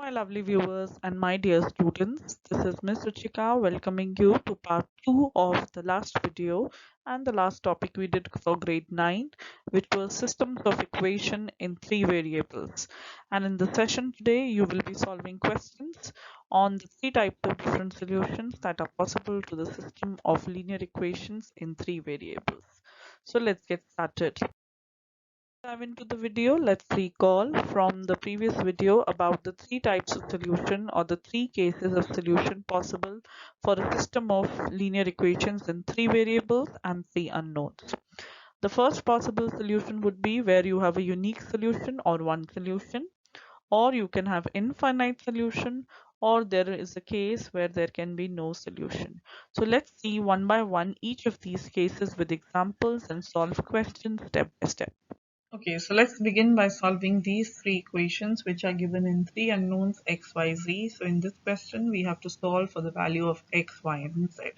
My lovely viewers and my dear students, this is Miss Ruchika welcoming you to part 2 of the last video and the last topic we did for grade 9, which was systems of equation in 3 variables. And in the session today, you will be solving questions on the 3 types of different solutions that are possible to the system of linear equations in 3 variables. So let's get started. Dive into the video, let's recall from the previous video about the 3 types of solution or the 3 cases of solution possible for a system of linear equations in 3 variables and 3 unknowns. The first possible solution would be where you have a unique solution or one solution, or you can have infinite solution, or there is a case where there can be no solution. So let's see one by one each of these cases with examples and solve questions step by step. Okay, so let's begin by solving these 3 equations which are given in 3 unknowns x, y, z. So in this question, we have to solve for the value of x, y, and z.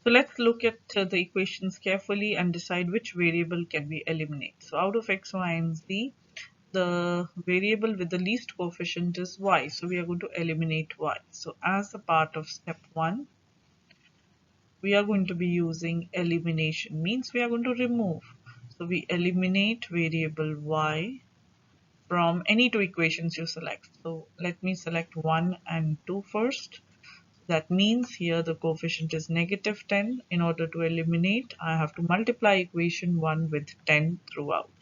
So let's look at the equations carefully and decide which variable can we eliminate. So out of x, y, and z, the variable with the least coefficient is y. So we are going to eliminate y. So as a part of step 1, we are going to be using elimination, means we are going to remove. So we eliminate variable y from any 2 equations you select. So let me select 1 and 2 first. That means here the coefficient is negative 10. In order to eliminate, I have to multiply equation 1 with 10 throughout.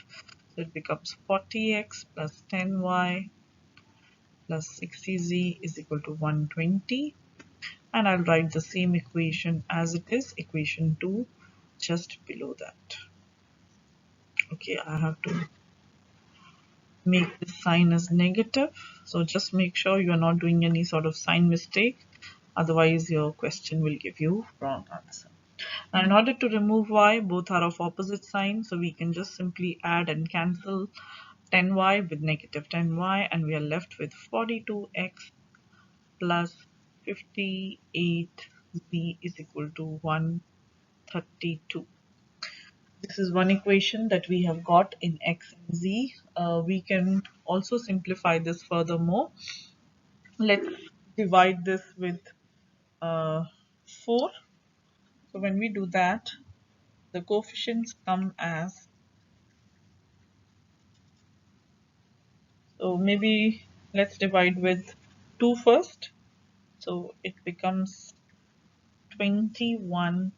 So it becomes 40x plus 10y plus 60z is equal to 120. And I'll write the same equation as it is, equation 2, just below that. Okay, I have to make this sign as negative. So just make sure you are not doing any sort of sign mistake. Otherwise, your question will give you wrong answer. Now, in order to remove y, both are of opposite sign. So we can just simply add and cancel 10y with negative 10y. And we are left with 42x plus 58z is equal to 132. This is one equation that we have got in x and z. We can also simplify this furthermore. Let's divide this with 4. So when we do that, the coefficients come as, so maybe let's divide with 2 first. So it becomes 21x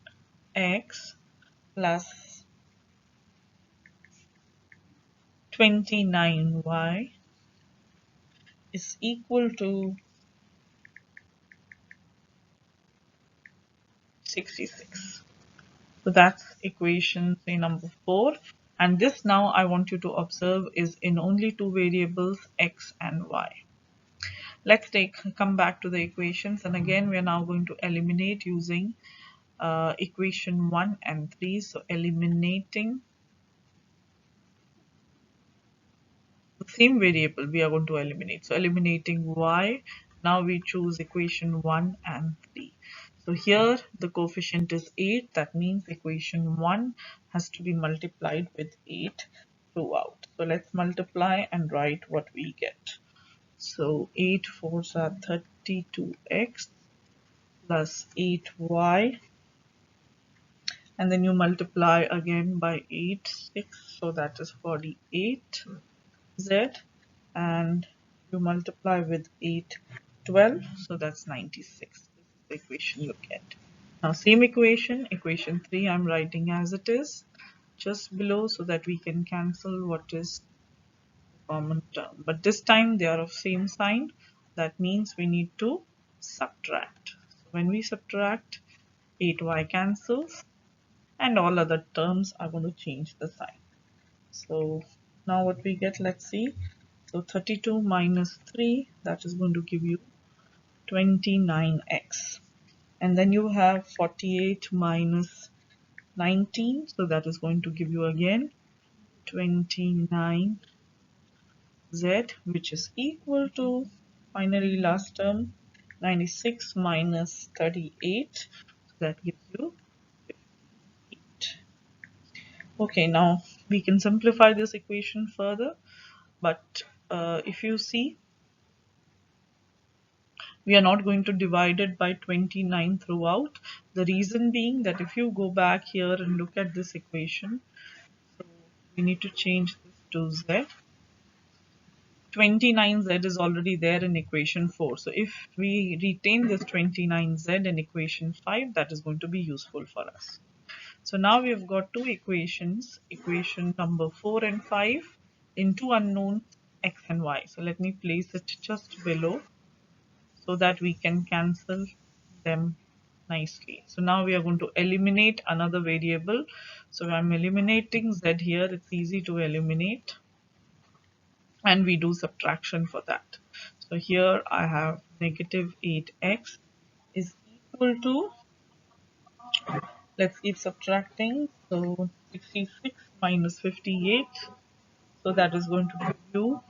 plus 29y is equal to 66. So that's equation say number 4. And this now I want you to observe is in only 2 variables x and y. Let's come back to the equations, and again we are now going to eliminate using equation 1 and 3. So eliminating the same variable we are going to eliminate. So eliminating y, now we choose equation 1 and 3. So here the coefficient is 8. That means equation 1 has to be multiplied with 8 throughout. So let's multiply and write what we get. So 8 4s are 32x plus 8y, and then you multiply again by 8 6, so that is 48z, and you multiply with 8 12, so that's 96. This is the equation you get. Now same equation, equation 3, I'm writing as it is just below so that we can cancel what is common term, but this time they are of same sign. That means we need to subtract. So when we subtract, 8y cancels and all other terms are going to change the sign. So now what we get, let's see. So 32 minus 3, that is going to give you 29x, and then you have 48 minus 19, so that is going to give you again 29z, which is equal to, finally last term, 96 minus 38, so that gives you 8. Okay, now we can simplify this equation further, but if you see, We are not going to divide it by 29 throughout. The reason being that if you go back here and look at this equation, so we need to change this to z. 29z is already there in equation 4. So if we retain this 29z in equation 5, that is going to be useful for us. So now we have got two equations, equation number 4 and 5 in two unknowns x and y. So let me place it just below so that we can cancel them nicely. So now we are going to eliminate another variable. So I'm eliminating z here. It's easy to eliminate and we do subtraction for that. So here I have negative 8x is equal to, let's keep subtracting. So 66 minus 58. So that is going to give you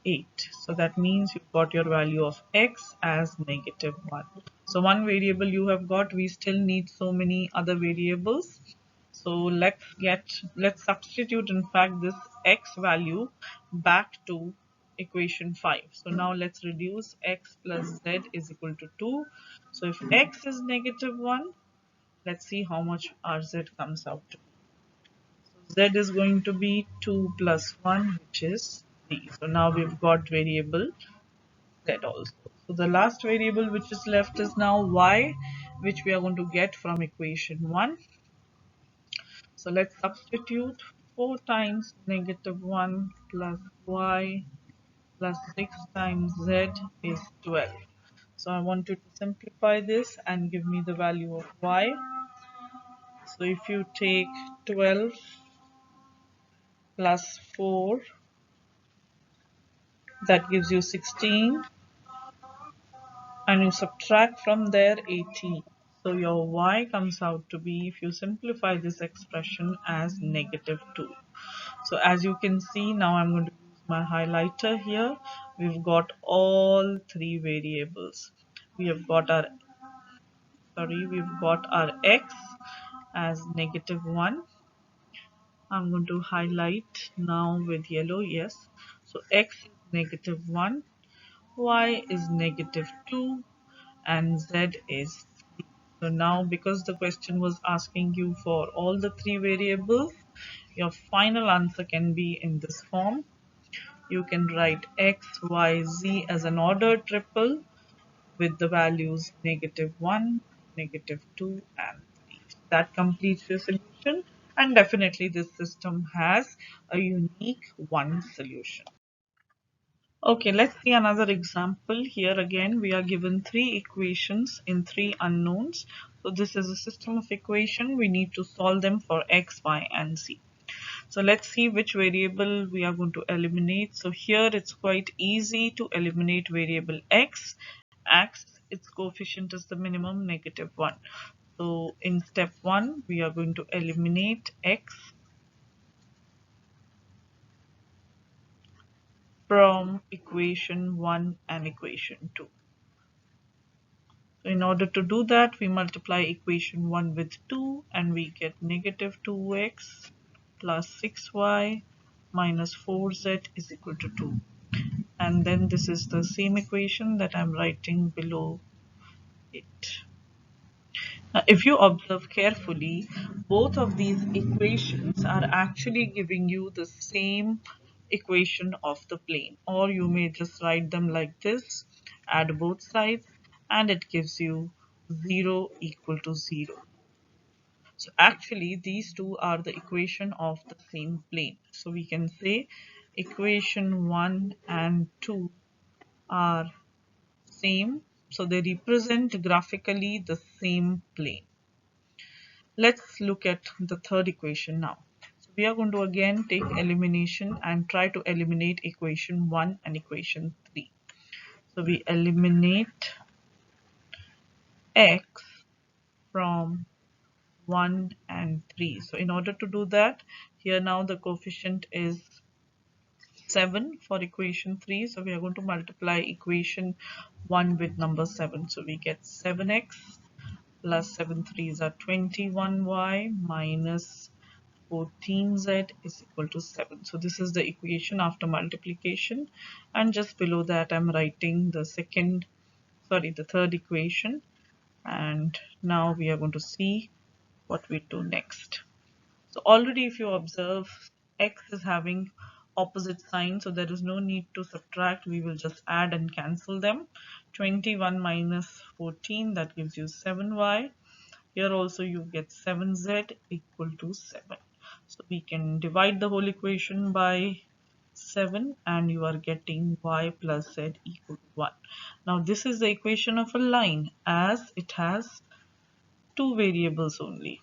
8. So that means you've got your value of x as negative 1. So one variable you have got, we still need so many other variables. So let's substitute in fact this x value back to equation 5. So now let's reduce x plus z is equal to 2. So if x is negative 1, let's see how much our z comes out to. Z is going to be 2 plus 1, which is 3. So now we've got variable Z also. So the last variable which is left is now y, which we are going to get from equation 1. So let's substitute 4 times negative 1 plus y plus 6 times z is 12. So I want you to simplify this and give me the value of y. So if you take 12 plus 4, that gives you 16, and you subtract from there 18. So your y comes out to be, if you simplify this expression, as negative 2. So as you can see, now I'm going to use my highlighter here. We've got all three variables. We have got our, we've got our x as negative 1. I'm going to highlight now with yellow, yes. So x is negative 1, y is negative 2, and z is 3. So now because the question was asking you for all the three variables, your final answer can be in this form. You can write x, y, z as an ordered triple with the values negative 1, negative 2, and 3. That completes your solution, and definitely this system has a unique one solution. Okay, let's see another example. Here again, we are given three equations in three unknowns. So this is a system of equation. We need to solve them for x, y, and z. So let's see which variable we are going to eliminate. So here it's quite easy to eliminate variable x. X, its coefficient is the minimum, negative 1. So in step 1, we are going to eliminate x from equation 1 and equation 2. So in order to do that, we multiply equation 1 with 2 and we get negative 2x plus 6y minus 4z is equal to 2. And then this is the same equation that I'm writing below it. Now, if you observe carefully, both of these equations are actually giving you the same equation of the plane, or you may just write them like this, add both sides, and it gives you 0 equal to 0. So actually, these two are the equation of the same plane. So we can say equation 1 and 2 are same. So they represent graphically the same plane. Let's look at the third equation now. So we are going to again take elimination and try to eliminate equation 1 and equation 3. So we eliminate x from 1 and 3. So in order to do that, here now the coefficient is 7 for equation 3. So we are going to multiply equation 1 with number 7. So we get 7x plus 7 3s are 21y minus 14z is equal to 7. So this is the equation after multiplication, and just below that I'm writing the second the third equation, and now we are going to see what we do next. So already if you observe, x is having opposite sign, so there is no need to subtract. We will just add and cancel them. 21 minus 14, that gives you 7y. Here also you get 7z equal to 7. So we can divide the whole equation by 7 and you are getting y plus z equal to 1. Now this is the equation of a line as it has two variables only.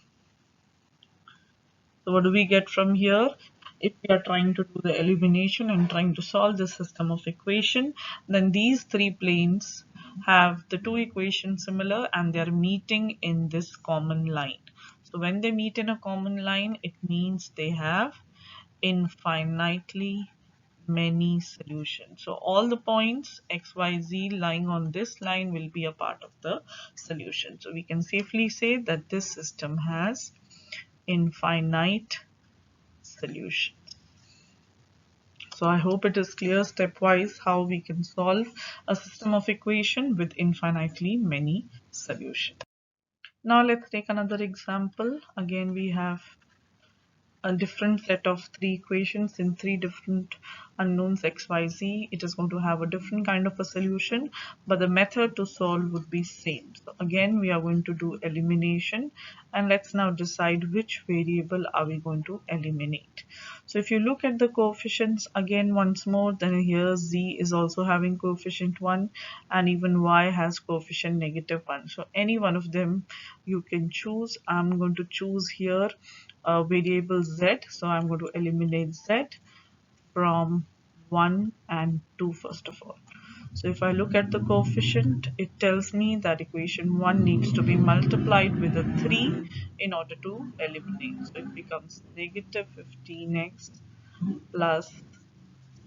So what do we get from here? If we are trying to do the elimination and trying to solve the system of equation, then these three planes have the two equations similar and they are meeting in this common line. So when they meet in a common line, it means they have infinitely many solutions. So all the points x, y, z lying on this line will be a part of the solution. So we can safely say that this system has infinite solution. So I hope it is clear stepwise how we can solve a system of equation with infinitely many solutions. Now let's take another example. Again, we have a different set of three equations in three different unknowns x, y, z. It is going to have a different kind of a solution, but the method to solve would be same. So again, we are going to do elimination, and let's now decide which variable are we going to eliminate. So if you look at the coefficients again once more, then here z is also having coefficient 1 and even y has coefficient -1. So any one of them you can choose. I'm going to choose here variable z, so I'm going to eliminate z from 1 and 2 first of all. So if I look at the coefficient, it tells me that equation 1 needs to be multiplied with a 3 in order to eliminate. So it becomes -15x plus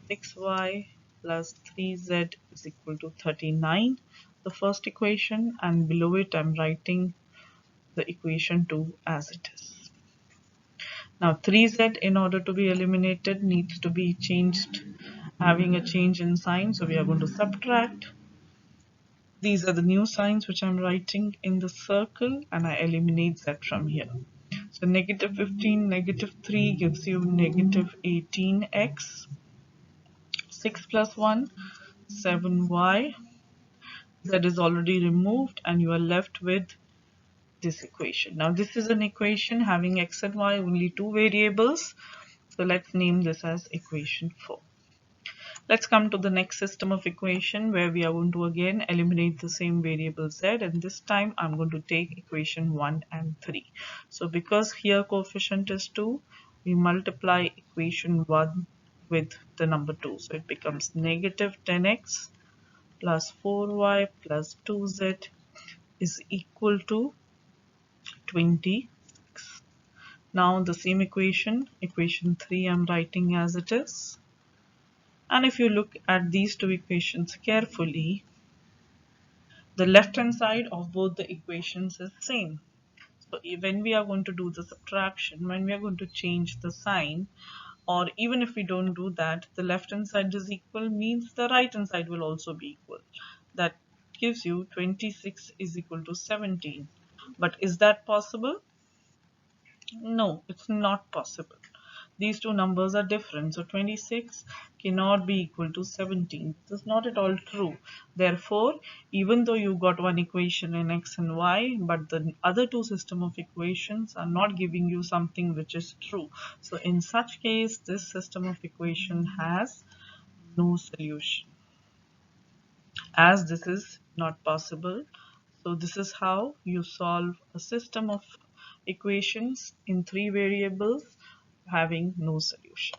6y plus 3z is equal to 39, the first equation, and below it I'm writing the equation 2 as it is. Now 3z in order to be eliminated needs to be changed, having a change in sign, so we are going to subtract. These are the new signs which I'm writing in the circle, and I eliminate z from here. So -15, -3 gives you -18x, 6 plus 1, 7y. Z is already removed and you are left with this equation. Now this is an equation having x and y, only two variables. So let's name this as equation 4. Let's come to the next system of equation where we are going to again eliminate the same variable z, and this time I'm going to take equation 1 and 3. So because here coefficient is 2, we multiply equation 1 with the number 2. So it becomes -10x plus 4y plus 2z is equal to 20. Now the same equation, equation 3, I'm writing as it is. And if you look at these two equations carefully, the left hand side of both the equations is same. So when we are going to do the subtraction, when we are going to change the sign, or even if we don't do that, the left hand side is equal means the right hand side will also be equal. That gives you 26 is equal to 17. But is that possible? No, it's not possible. These two numbers are different. So 26 cannot be equal to 17. This is not at all true. Therefore, even though you got one equation in x and y, but the other two system of equations are not giving you something which is true. So in such case, this system of equation has no solution, as this is not possible. So this is how you solve a system of equations in three variables having no solution.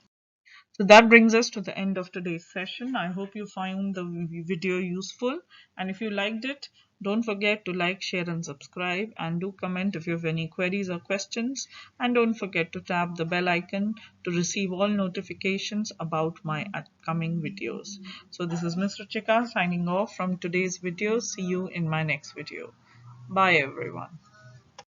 So that brings us to the end of today's session. I hope you found the video useful, and if you liked it, don't forget to like, share and subscribe, and do comment if you have any queries or questions, and don't forget to tap the bell icon to receive all notifications about my upcoming videos. So this is Ms. Ruchika signing off from today's video. See you in my next video. Bye everyone.